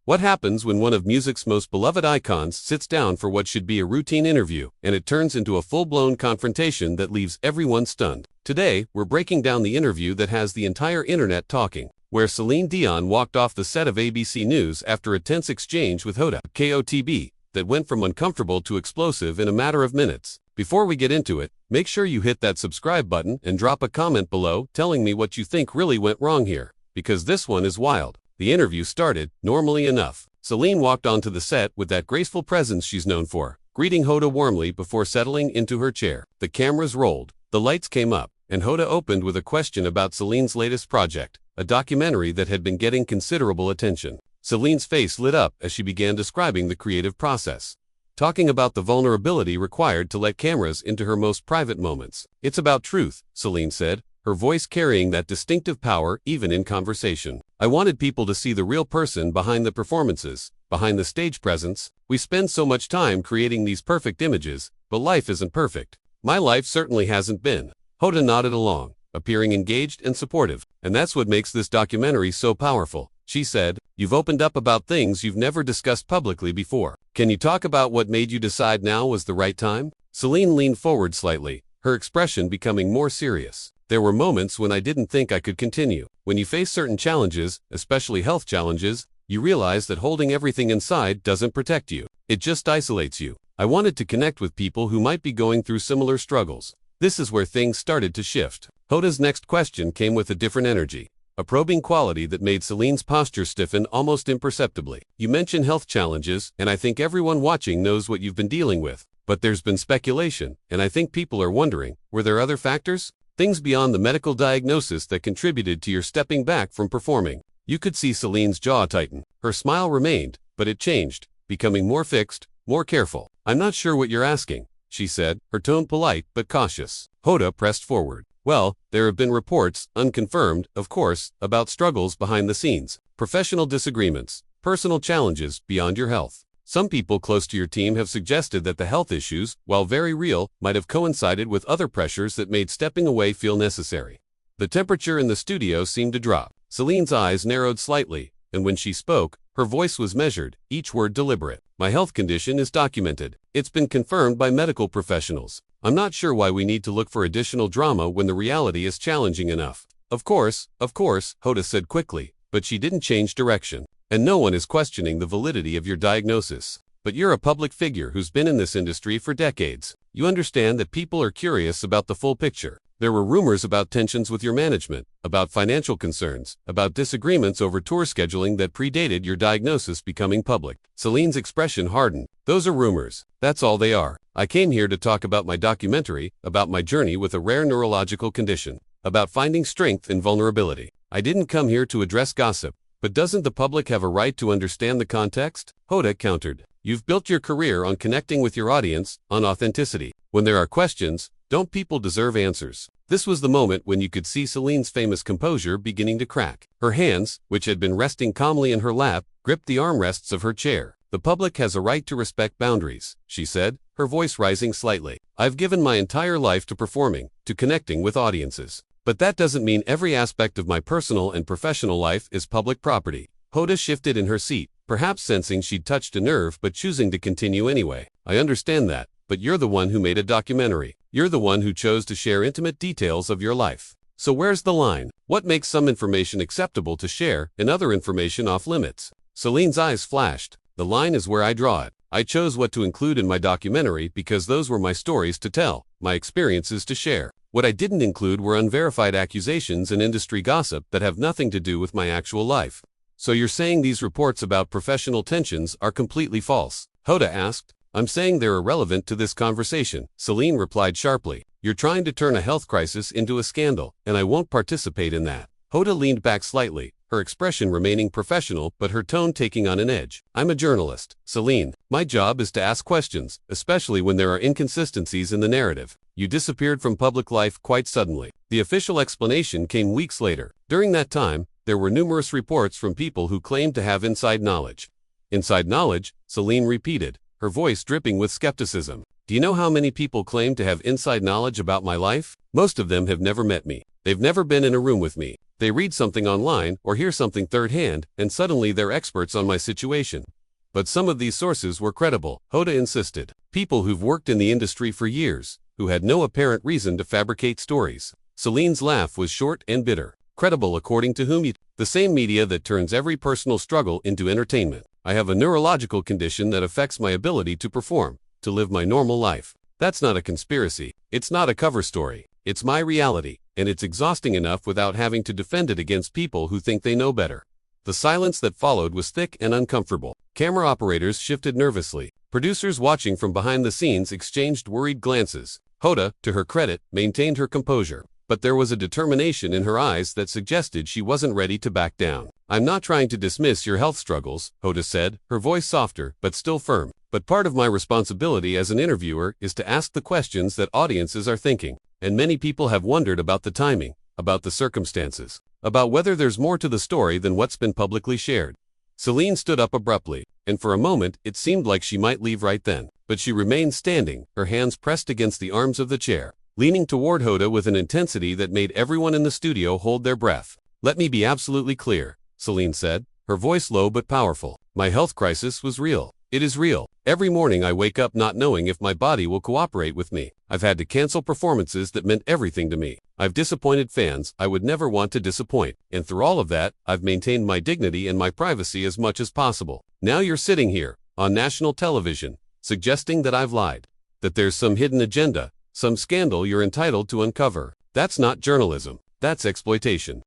What happens when one of music's most beloved icons sits down for what should be a routine interview, and it turns into a full-blown confrontation that leaves everyone stunned? Today, we're breaking down the interview that has the entire internet talking, where Celine Dion walked off the set of ABC News after a tense exchange with Hoda Kotb that went from uncomfortable to explosive in a matter of minutes. Before we get into it, make sure you hit that subscribe button and drop a comment below telling me what you think really went wrong here, because this one is wild. The interview started normally enough. Celine walked onto the set with that graceful presence she's known for, greeting Hoda warmly before settling into her chair. The cameras rolled, the lights came up, and Hoda opened with a question about Celine's latest project, a documentary that had been getting considerable attention. Celine's face lit up as she began describing the creative process, talking about the vulnerability required to let cameras into her most private moments. "It's about truth," Celine said, her voice carrying that distinctive power even in conversation. "I wanted people to see the real person behind the performances, behind the stage presence. We spend so much time creating these perfect images, but life isn't perfect. My life certainly hasn't been." Hoda nodded along, appearing engaged and supportive. "And that's what makes this documentary so powerful," she said. "You've opened up about things you've never discussed publicly before. Can you talk about what made you decide now was the right time?" Celine leaned forward slightly, her expression becoming more serious. "There were moments when I didn't think I could continue. When you face certain challenges, especially health challenges, you realize that holding everything inside doesn't protect you. It just isolates you. I wanted to connect with people who might be going through similar struggles. This is where things started to shift." Hoda's next question came with a different energy, a probing quality that made Celine's posture stiffen almost imperceptibly. "You mentioned health challenges, and I think everyone watching knows what you've been dealing with. But there's been speculation, and I think people are wondering, were there other factors? Things beyond the medical diagnosis that contributed to your stepping back from performing?" You could see Celine's jaw tighten. Her smile remained, but it changed, becoming more fixed, more careful. "I'm not sure what you're asking," she said, her tone polite but cautious. Hoda pressed forward. "Well, there have been reports, unconfirmed, of course, about struggles behind the scenes, professional disagreements, personal challenges beyond your health. Some people close to your team have suggested that the health issues, while very real, might have coincided with other pressures that made stepping away feel necessary." The temperature in the studio seemed to drop. Celine's eyes narrowed slightly, and when she spoke, her voice was measured, each word deliberate. "My health condition is documented. It's been confirmed by medical professionals. I'm not sure why we need to look for additional drama when the reality is challenging enough." Of course, Hoda said quickly, but she didn't change direction. "And no one is questioning the validity of your diagnosis. But you're a public figure who's been in this industry for decades. You understand that people are curious about the full picture. There were rumors about tensions with your management, about financial concerns, about disagreements over tour scheduling that predated your diagnosis becoming public." Celine's expression hardened. "Those are rumors. That's all they are. I came here to talk about my documentary, about my journey with a rare neurological condition, about finding strength in vulnerability. I didn't come here to address gossip. But doesn't the public have a right to understand the context?" Hoda countered. "You've built your career on connecting with your audience, on authenticity. When there are questions, don't people deserve answers?" This was the moment when you could see Celine's famous composure beginning to crack. Her hands, which had been resting calmly in her lap, gripped the armrests of her chair. "The public has a right to respect boundaries," she said, her voice rising slightly. "I've given my entire life to performing, to connecting with audiences. But that doesn't mean every aspect of my personal and professional life is public property." Hoda shifted in her seat, perhaps sensing she'd touched a nerve but choosing to continue anyway. "I understand that, but you're the one who made a documentary. You're the one who chose to share intimate details of your life. So where's the line? What makes some information acceptable to share and other information off limits?" Celine's eyes flashed. "The line is where I draw it. I chose what to include in my documentary because those were my stories to tell, my experiences to share. What I didn't include were unverified accusations and industry gossip that have nothing to do with my actual life." "So you're saying these reports about professional tensions are completely false?" Hoda asked. "I'm saying they're irrelevant to this conversation," Celine replied sharply. "You're trying to turn a health crisis into a scandal, and I won't participate in that." Hoda leaned back slightly, her expression remaining professional but her tone taking on an edge. "I'm a journalist, Celine. My job is to ask questions, especially when there are inconsistencies in the narrative. You disappeared from public life quite suddenly." The official explanation came weeks later. During that time, there were numerous reports from people who claimed to have inside knowledge. "Inside knowledge?" Celine repeated, her voice dripping with skepticism. "Do you know how many people claim to have inside knowledge about my life? Most of them have never met me. They've never been in a room with me. They read something online or hear something third-hand, and suddenly they're experts on my situation. But some of these sources were credible, Hoda insisted. People who've worked in the industry for years, who had no apparent reason to fabricate stories. Celine's laugh was short and bitter. Credible according to whom? The same media that turns every personal struggle into entertainment. I have a neurological condition that affects my ability to perform, to live my normal life. That's not a conspiracy. It's not a cover story. It's my reality, and it's exhausting enough without having to defend it against people who think they know better. The silence that followed was thick and uncomfortable. Camera operators shifted nervously. Producers watching from behind the scenes exchanged worried glances. Hoda, to her credit, maintained her composure. But there was a determination in her eyes that suggested she wasn't ready to back down. I'm not trying to dismiss your health struggles, Hoda said, her voice softer but still firm. But part of my responsibility as an interviewer is to ask the questions that audiences are thinking. And many people have wondered about the timing, about the circumstances, about whether there's more to the story than what's been publicly shared. Celine stood up abruptly, and for a moment it seemed like she might leave right then. But she remained standing, her hands pressed against the arms of the chair, leaning toward Hoda with an intensity that made everyone in the studio hold their breath. Let me be absolutely clear, Celine said, her voice low but powerful. My health crisis was real. It is real. Every morning I wake up not knowing if my body will cooperate with me. I've had to cancel performances that meant everything to me. I've disappointed fans I would never want to disappoint. And through all of that, I've maintained my dignity and my privacy as much as possible. Now you're sitting here, on national television, suggesting that I've lied. That there's some hidden agenda, some scandal you're entitled to uncover. That's not journalism. That's exploitation.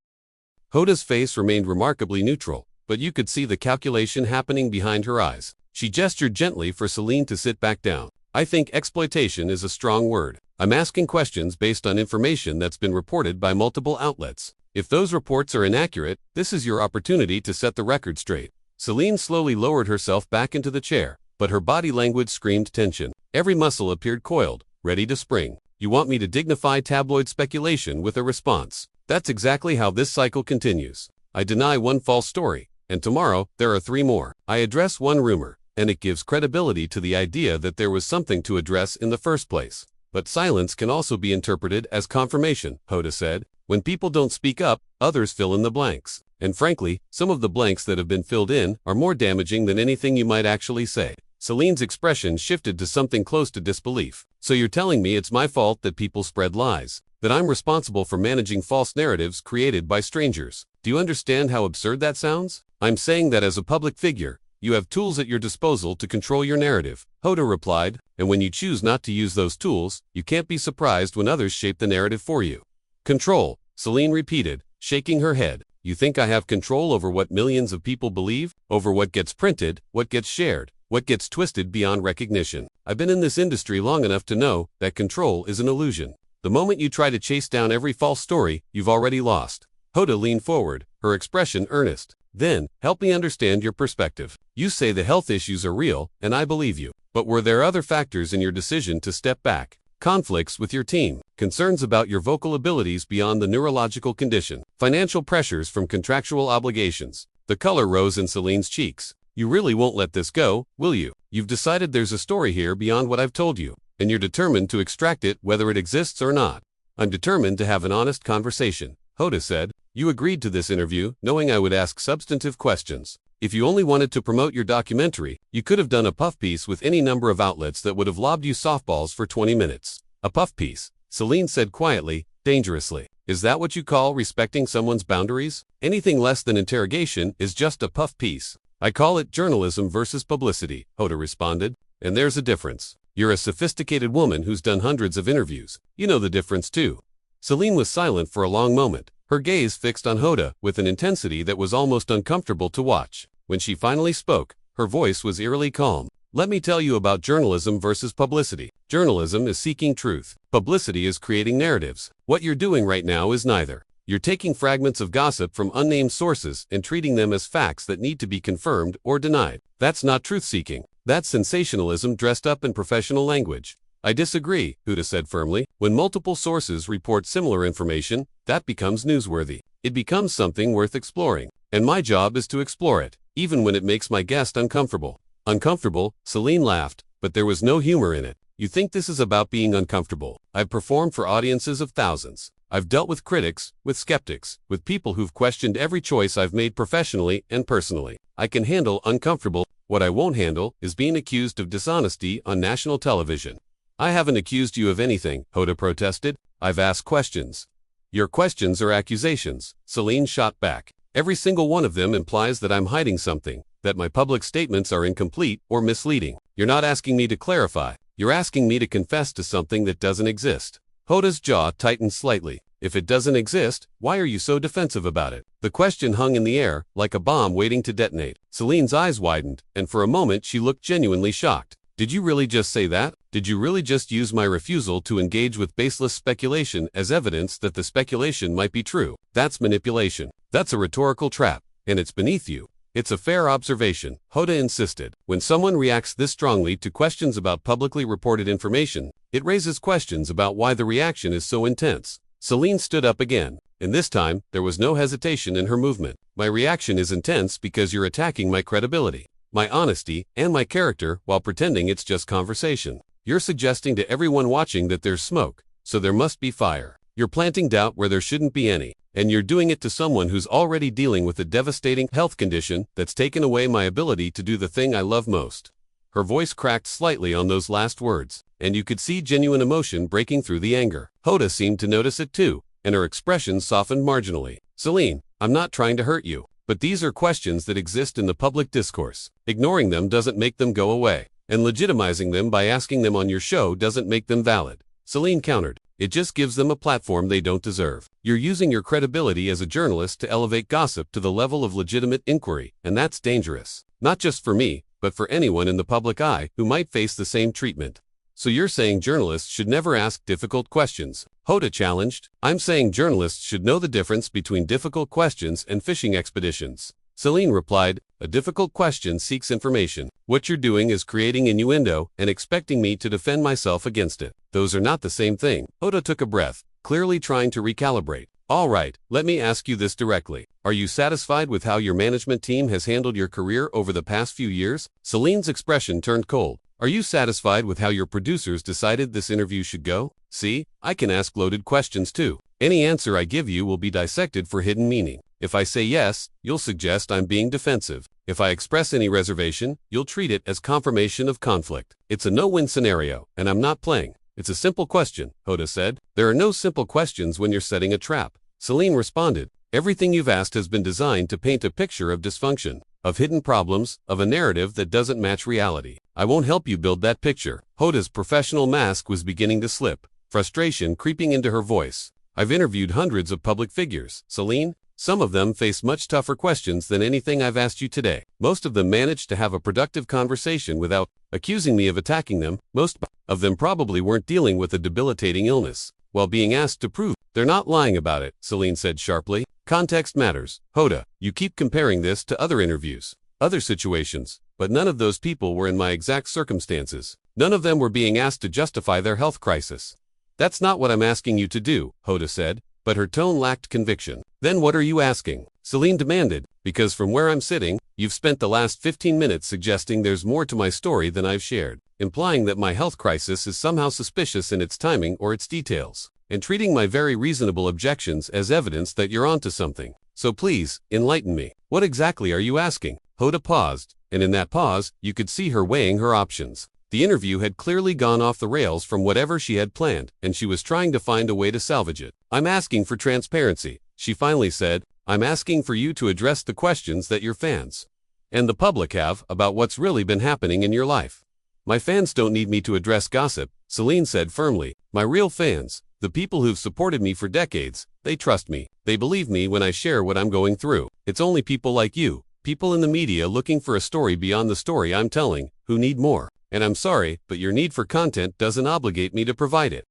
Hoda's face remained remarkably neutral, but you could see the calculation happening behind her eyes. She gestured gently for Celine to sit back down. I think exploitation is a strong word. I'm asking questions based on information that's been reported by multiple outlets. If those reports are inaccurate, this is your opportunity to set the record straight. Celine slowly lowered herself back into the chair, but her body language screamed tension. Every muscle appeared coiled, ready to spring. You want me to dignify tabloid speculation with a response. That's exactly how this cycle continues. I deny one false story, and tomorrow there are 3 more. I address one rumor, and it gives credibility to the idea that there was something to address in the first place. But silence can also be interpreted as confirmation, Hoda said. When people don't speak up, others fill in the blanks. And frankly, some of the blanks that have been filled in are more damaging than anything you might actually say. Celine's expression shifted to something close to disbelief. So you're telling me it's my fault that people spread lies? That I'm responsible for managing false narratives created by strangers? Do you understand how absurd that sounds? I'm saying that as a public figure, you have tools at your disposal to control your narrative, Hoda replied, and when you choose not to use those tools, you can't be surprised when others shape the narrative for you. Control, Celine repeated, shaking her head. You think I have control over what millions of people believe? Over what gets printed, what gets shared, what gets twisted beyond recognition? I've been in this industry long enough to know that control is an illusion. The moment you try to chase down every false story, you've already lost. Hoda leaned forward, her expression earnest. Then, help me understand your perspective. You say the health issues are real, and I believe you. But were there other factors in your decision to step back? Conflicts with your team, concerns about your vocal abilities beyond the neurological condition, financial pressures from contractual obligations. The color rose in Celine's cheeks. You really won't let this go, will you? You've decided there's a story here beyond what I've told you, and you're determined to extract it whether it exists or not. I'm determined to have an honest conversation, Hoda said. You agreed to this interview, knowing I would ask substantive questions. If you only wanted to promote your documentary, you could have done a puff piece with any number of outlets that would have lobbed you softballs for 20 minutes. A puff piece, Celine said quietly, dangerously. Is that what you call respecting someone's boundaries? Anything less than interrogation is just a puff piece. I call it journalism versus publicity, Hoda responded. And there's a difference. You're a sophisticated woman who's done hundreds of interviews. You know the difference too. Celine was silent for a long moment, her gaze fixed on Hoda with an intensity that was almost uncomfortable to watch. When she finally spoke, her voice was eerily calm. Let me tell you about journalism versus publicity. Journalism is seeking truth. Publicity is creating narratives. What you're doing right now is neither. You're taking fragments of gossip from unnamed sources and treating them as facts that need to be confirmed or denied. That's not truth-seeking. That's sensationalism dressed up in professional language. I disagree, Hoda said firmly. When multiple sources report similar information, that becomes newsworthy. It becomes something worth exploring. And my job is to explore it, even when it makes my guest uncomfortable. Uncomfortable, Celine laughed, but there was no humor in it. You think this is about being uncomfortable? I've performed for audiences of thousands. I've dealt with critics, with skeptics, with people who've questioned every choice I've made professionally and personally. I can handle uncomfortable. What I won't handle is being accused of dishonesty on national television. I haven't accused you of anything, Hoda protested. I've asked questions. Your questions are accusations, Celine shot back. Every single one of them implies that I'm hiding something, that my public statements are incomplete or misleading. You're not asking me to clarify. You're asking me to confess to something that doesn't exist. Hoda's jaw tightened slightly. If it doesn't exist, why are you so defensive about it? The question hung in the air, like a bomb waiting to detonate. Celine's eyes widened, and for a moment she looked genuinely shocked. Did you really just say that? Did you really just use my refusal to engage with baseless speculation as evidence that the speculation might be true? That's manipulation. That's a rhetorical trap, and it's beneath you. It's a fair observation, Hoda insisted. When someone reacts this strongly to questions about publicly reported information, it raises questions about why the reaction is so intense. Celine stood up again, and this time, there was no hesitation in her movement. My reaction is intense because you're attacking my credibility, my honesty, and my character while pretending it's just conversation. You're suggesting to everyone watching that there's smoke, so there must be fire. You're planting doubt where there shouldn't be any, and you're doing it to someone who's already dealing with a devastating health condition that's taken away my ability to do the thing I love most. Her voice cracked slightly on those last words, and you could see genuine emotion breaking through the anger. Hoda seemed to notice it too, and her expression softened marginally. Celine, I'm not trying to hurt you, but these are questions that exist in the public discourse. Ignoring them doesn't make them go away, and legitimizing them by asking them on your show doesn't make them valid. Celine countered. It just gives them a platform they don't deserve. You're using your credibility as a journalist to elevate gossip to the level of legitimate inquiry, and that's dangerous. Not just for me, but for anyone in the public eye who might face the same treatment. So you're saying journalists should never ask difficult questions? Hoda challenged. I'm saying journalists should know the difference between difficult questions and fishing expeditions. Celine replied, a difficult question seeks information. What you're doing is creating innuendo and expecting me to defend myself against it. Those are not the same thing. Hoda took a breath, clearly trying to recalibrate. All right, let me ask you this directly. Are you satisfied with how your management team has handled your career over the past few years? Celine's expression turned cold. Are you satisfied with how your producers decided this interview should go? See, I can ask loaded questions too. Any answer I give you will be dissected for hidden meaning. If I say yes, you'll suggest I'm being defensive. If I express any reservation, you'll treat it as confirmation of conflict. It's a no-win scenario, and I'm not playing. It's a simple question, Hoda said. There are no simple questions when you're setting a trap. Celine responded. Everything you've asked has been designed to paint a picture of dysfunction, of hidden problems, of a narrative that doesn't match reality. I won't help you build that picture. Hoda's professional mask was beginning to slip, frustration creeping into her voice. I've interviewed hundreds of public figures, Celine. Some of them face much tougher questions than anything I've asked you today. Most of them managed to have a productive conversation without accusing me of attacking them. Most of them probably weren't dealing with a debilitating illness while being asked to prove they're not lying about it, Celine said sharply. Context matters. Hoda, you keep comparing this to other interviews, other situations, but none of those people were in my exact circumstances. None of them were being asked to justify their health crisis. That's not what I'm asking you to do, Hoda said, but her tone lacked conviction. Then what are you asking? Celine demanded, because from where I'm sitting, you've spent the last 15 minutes suggesting there's more to my story than I've shared, implying that my health crisis is somehow suspicious in its timing or its details, and treating my very reasonable objections as evidence that you're onto something. So please, enlighten me. What exactly are you asking? Hoda paused, and in that pause, you could see her weighing her options. The interview had clearly gone off the rails from whatever she had planned, and she was trying to find a way to salvage it. I'm asking for transparency, she finally said. I'm asking for you to address the questions that your fans and the public have about what's really been happening in your life. My fans don't need me to address gossip, Celine said firmly. My real fans, the people who've supported me for decades, they trust me. They believe me when I share what I'm going through. It's only people like you, people in the media looking for a story beyond the story I'm telling, who need more. And I'm sorry, but your need for content doesn't obligate me to provide it.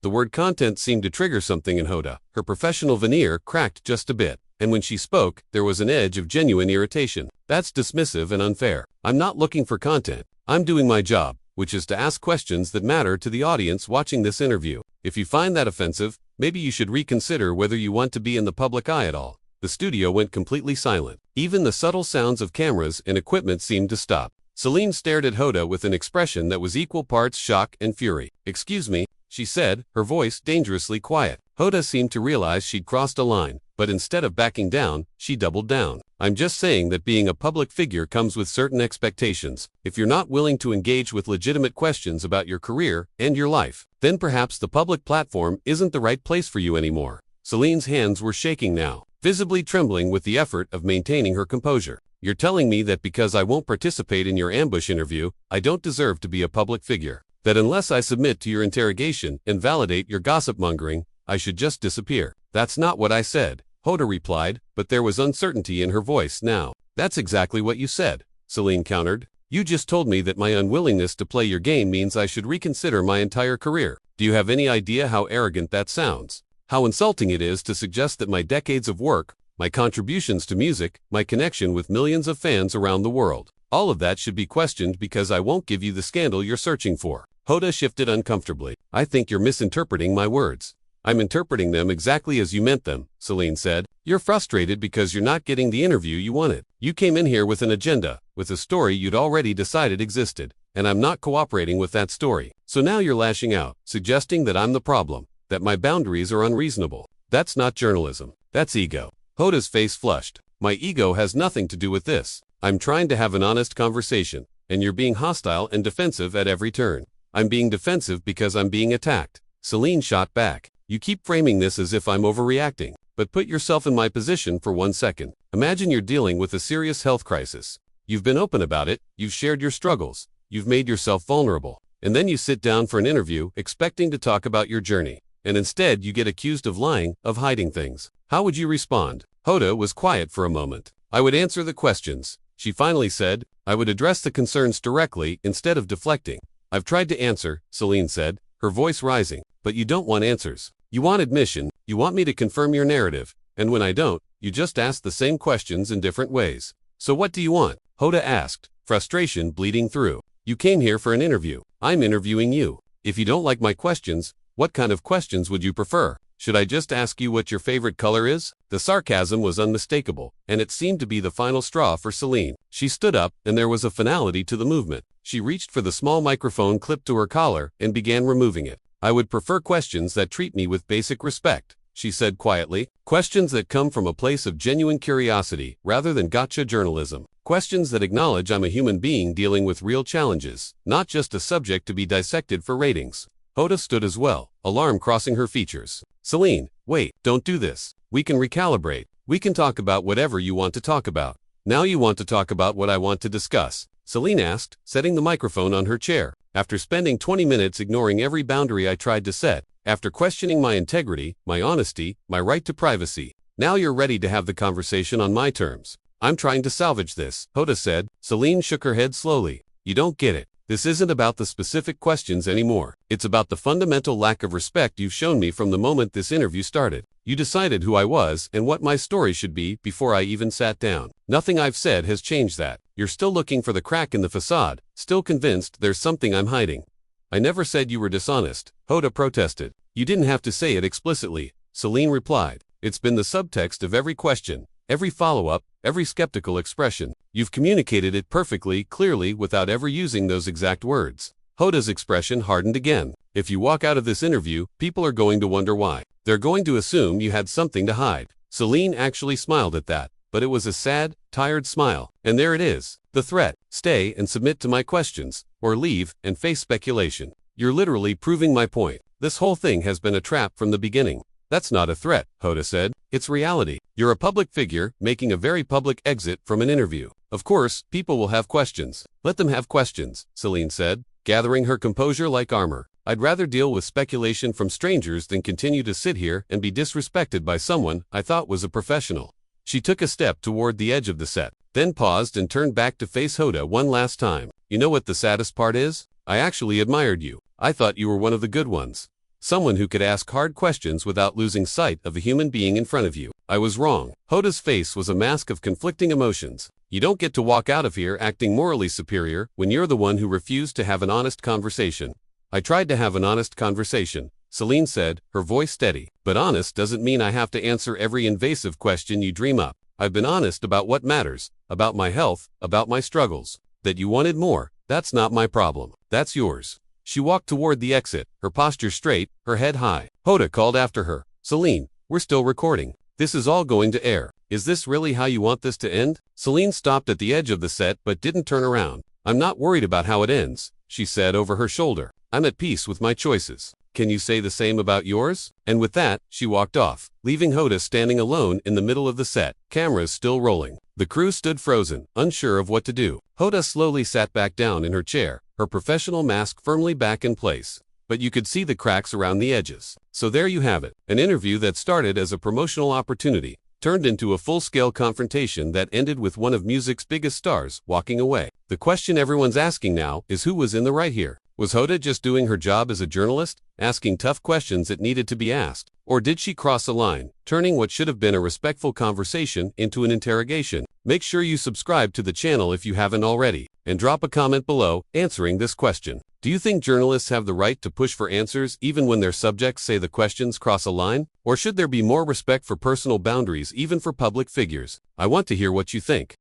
The word content seemed to trigger something in Hoda. Her professional veneer cracked just a bit, and when she spoke, there was an edge of genuine irritation. That's dismissive and unfair. I'm not looking for content. I'm doing my job, which is to ask questions that matter to the audience watching this interview. If you find that offensive, maybe you should reconsider whether you want to be in the public eye at all. The studio went completely silent. Even the subtle sounds of cameras and equipment seemed to stop. Celine stared at Hoda with an expression that was equal parts shock and fury. Excuse me, she said, her voice dangerously quiet. Hoda seemed to realize she'd crossed a line, but instead of backing down, she doubled down. I'm just saying that being a public figure comes with certain expectations. If you're not willing to engage with legitimate questions about your career and your life, then perhaps the public platform isn't the right place for you anymore. Celine's hands were shaking now, visibly trembling with the effort of maintaining her composure. You're telling me that because I won't participate in your ambush interview, I don't deserve to be a public figure? That unless I submit to your interrogation and validate your gossip-mongering, I should just disappear? That's not what I said, Hoda replied, but there was uncertainty in her voice now. That's exactly what you said, Celine countered. You just told me that my unwillingness to play your game means I should reconsider my entire career. Do you have any idea how arrogant that sounds? How insulting it is to suggest that my decades of work, my contributions to music, my connection with millions of fans around the world, all of that should be questioned because I won't give you the scandal you're searching for. Hoda shifted uncomfortably. I think you're misinterpreting my words. I'm interpreting them exactly as you meant them, Celine said. You're frustrated because you're not getting the interview you wanted. You came in here with an agenda, with a story you'd already decided existed, and I'm not cooperating with that story. So now you're lashing out, suggesting that I'm the problem, that my boundaries are unreasonable. That's not journalism. That's ego. Hoda's face flushed. My ego has nothing to do with this. I'm trying to have an honest conversation, and you're being hostile and defensive at every turn. I'm being defensive because I'm being attacked. Celine shot back. You keep framing this as if I'm overreacting, but put yourself in my position for 1 second. Imagine you're dealing with a serious health crisis. You've been open about it, you've shared your struggles, you've made yourself vulnerable, and then you sit down for an interview expecting to talk about your journey, and instead you get accused of lying, of hiding things. How would you respond? Hoda was quiet for a moment. I would answer the questions, she finally said. I would address the concerns directly instead of deflecting. I've tried to answer, Celine said, her voice rising, but you don't want answers. You want admission, you want me to confirm your narrative, and when I don't, you just ask the same questions in different ways. So what do you want? Hoda asked, frustration bleeding through. You came here for an interview. I'm interviewing you. If you don't like my questions, what kind of questions would you prefer? Should I just ask you what your favorite color is? The sarcasm was unmistakable, and it seemed to be the final straw for Celine. She stood up, and there was a finality to the movement. She reached for the small microphone clipped to her collar and began removing it. I would prefer questions that treat me with basic respect, she said quietly. Questions that come from a place of genuine curiosity rather than gotcha journalism. Questions that acknowledge I'm a human being dealing with real challenges, not just a subject to be dissected for ratings. Hoda stood as well, alarm crossing her features. Celine, wait, don't do this. We can recalibrate. We can talk about whatever you want to talk about. Now you want to talk about what I want to discuss, Celine asked, setting the microphone on her chair. After spending 20 minutes ignoring every boundary I tried to set, after questioning my integrity, my honesty, my right to privacy, now you're ready to have the conversation on my terms. I'm trying to salvage this, Hoda said. Celine shook her head slowly. You don't get it. This isn't about the specific questions anymore. It's about the fundamental lack of respect you've shown me from the moment this interview started. You decided who I was and what my story should be before I even sat down. Nothing I've said has changed that. You're still looking for the crack in the facade, still convinced there's something I'm hiding. I never said you were dishonest, Hoda protested. You didn't have to say it explicitly, Celine replied. It's been the subtext of every question, every follow-up, every skeptical expression. You've communicated it perfectly, clearly, without ever using those exact words. Hoda's expression hardened again. If you walk out of this interview, people are going to wonder why. They're going to assume you had something to hide. Celine actually smiled at that, but it was a sad, tired smile. And there it is, the threat. Stay and submit to my questions, or leave and face speculation. You're literally proving my point. This whole thing has been a trap from the beginning. That's not a threat, Hoda said. It's reality. You're a public figure, making a very public exit from an interview. Of course, people will have questions. Let them have questions, Celine said, gathering her composure like armor. I'd rather deal with speculation from strangers than continue to sit here and be disrespected by someone I thought was a professional. She took a step toward the edge of the set, then paused and turned back to face Hoda one last time. You know what the saddest part is? I actually admired you. I thought you were one of the good ones. Someone who could ask hard questions without losing sight of a human being in front of you. I was wrong. Hoda's face was a mask of conflicting emotions. You don't get to walk out of here acting morally superior when you're the one who refused to have an honest conversation. I tried to have an honest conversation, Celine said, her voice steady. But honest doesn't mean I have to answer every invasive question you dream up. I've been honest about what matters, about my health, about my struggles. That you wanted more, that's not my problem. That's yours. She walked toward the exit, her posture straight, her head high. Hoda called after her, "Celine, we're still recording. This is all going to air. Is this really how you want this to end?" Celine stopped at the edge of the set but didn't turn around. "I'm not worried about how it ends," she said over her shoulder. "I'm at peace with my choices. Can you say the same about yours?" And with that, she walked off, leaving Hoda standing alone in the middle of the set, cameras still rolling. The crew stood frozen, unsure of what to do. Hoda slowly sat back down in her chair, her professional mask firmly back in place. But you could see the cracks around the edges. So there you have it, an interview that started as a promotional opportunity, turned into a full-scale confrontation that ended with one of music's biggest stars walking away. The question everyone's asking now is who was in the right here? Was Hoda just doing her job as a journalist, asking tough questions that needed to be asked? Or did she cross a line, turning what should have been a respectful conversation into an interrogation? Make sure you subscribe to the channel if you haven't already, and drop a comment below answering this question. Do you think journalists have the right to push for answers even when their subjects say the questions cross a line? Or should there be more respect for personal boundaries even for public figures? I want to hear what you think.